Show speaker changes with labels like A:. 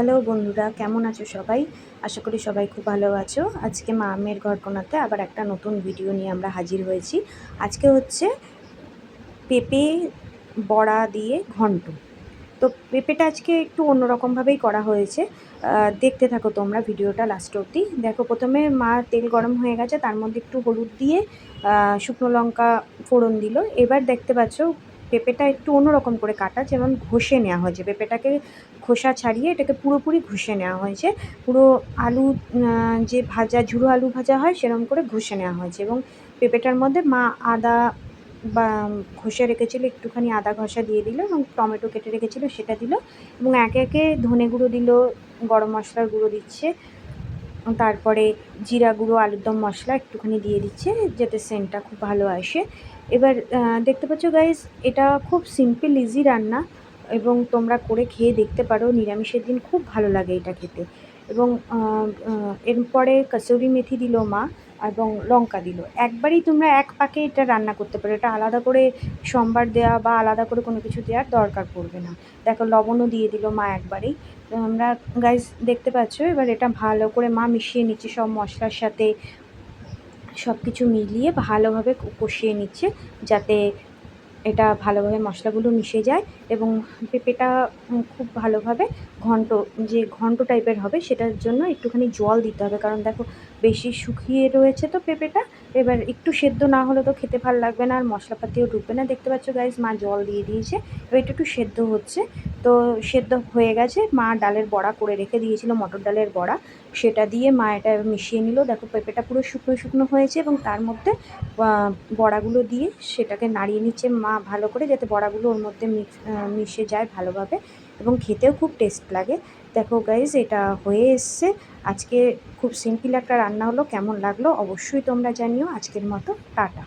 A: Hello বন্ধুরা, কেমন আছো সবাই? আশা করি সবাই খুব ভালো আছো। আজকে মা মেয়ের ঘরকোনাতে আবার একটা নতুন ভিডিও নিয়ে আমরা হাজির হয়েছি। আজকে হচ্ছে পেঁপে বড়া দিয়ে ঘন্ট। তো পেঁপেটা আজকে একটু অন্যরকমভাবেই করা হয়েছে। দেখতে থাকো তোমরা ভিডিওটা লাস্ট অবধি। দেখো, প্রথমে মা তেল গরম হয়ে গেছে, তার মধ্যে একটু হলুদ দিয়ে শুকনো লঙ্কা ফোড়ন দিল। এবার দেখতে পাচ্ছ পেঁপেটা একটু অন্যরকম করে কাটা, যেমন ঘষে নেওয়া হয়েছে পেঁপেটাকে। খোসা ছাড়িয়ে এটাকে পুরোপুরি ঘষে নেওয়া হয়েছে। পুরো আলু যে ভাজা ঝুড়ো আলু ভাজা হয় সেরকম করে ঘষে নেওয়া হয়েছে। এবং পেঁপেটার মধ্যে মা আদা বা ঘষে রেখেছিলো, একটুখানি আদা ঘষা দিয়ে দিল এবং টমেটো কেটে রেখেছিলো সেটা দিল। এবং একে একে ধনে গুঁড়ো দিল, গরম মশলার গুঁড়ো দিচ্ছে, তারপরে জিরা গুঁড়ো, আলুর দম মশলা একটুখানি দিয়ে দিচ্ছে যাতে সেন্টটা খুব ভালো আসে। এবার দেখতে পাচ্ছ গাইস, এটা খুব সিম্পল ইজি রান্না এবং তোমরা করে খেয়ে দেখতে পারো। নিরামিষের দিন খুব ভালো লাগে এটা খেতে। এবং এরপরে কসুরি মেথি দিল মা এবং লঙ্কা দিল। একবারেই তোমরা এক পাকে এটা রান্না করতে পারো, এটা আলাদা করে সম্বার দেওয়া বা আলাদা করে কোনো কিছু দেওয়ার দরকার পড়বে না। দেখো, লবণও দিয়ে দিল মা একবারেই। তো আমরা গাইস দেখতে পাচ্ছ, এবার এটা ভালো করে মা মিশিয়ে নিচ্ছে সব মশলার সাথে। সব কিছু মিলিয়ে ভালোভাবে কষিয়ে নিচ্ছে যাতে এটা ভালোভাবে মশলাগুলো মিশে যায় এবং পেঁপেটা খুব ভালোভাবে ঘন্ট, যে ঘন্ট টাইপের হবে সেটার জন্য একটুখানি জল দিতে হবে। কারণ দেখো, বেশি শুকিয়ে রয়েছে তো পেঁপেটা, এবার একটু সেদ্ধ না হলে তো খেতে ভালো লাগবে না আর মশলাপাতিও ঢুকবে না। দেখতে পাচ্ছ গাইজ, মা জল দিয়ে দিয়েছে। এবার এটা একটু সেদ্ধ হচ্ছে। তো সেদ্ধ হয়ে গেছে, মা ডালের বড়া করে রেখে দিয়েছিল, মটর ডালের বড়া, সেটা দিয়ে মা এটা মিশিয়ে নিল। দেখো, পেঁপেটা পুরো শুকনো শুকনো হয়েছে এবং তার মধ্যে বড়াগুলো দিয়ে সেটাকে নাড়িয়ে নিচ্ছে মা ভালো করে, যাতে বড়াগুলো ওর মধ্যে মিশে যায় ভালোভাবে এবং খেতেও খুব টেস্ট লাগে। দেখো গাইজ, এটা হয়ে এসছে। আজকে খুব সিম্পল একটা রান্না হলো। কেমন লাগলো অবশ্যই তোমরা জানিও। আজকের মতো টাটা।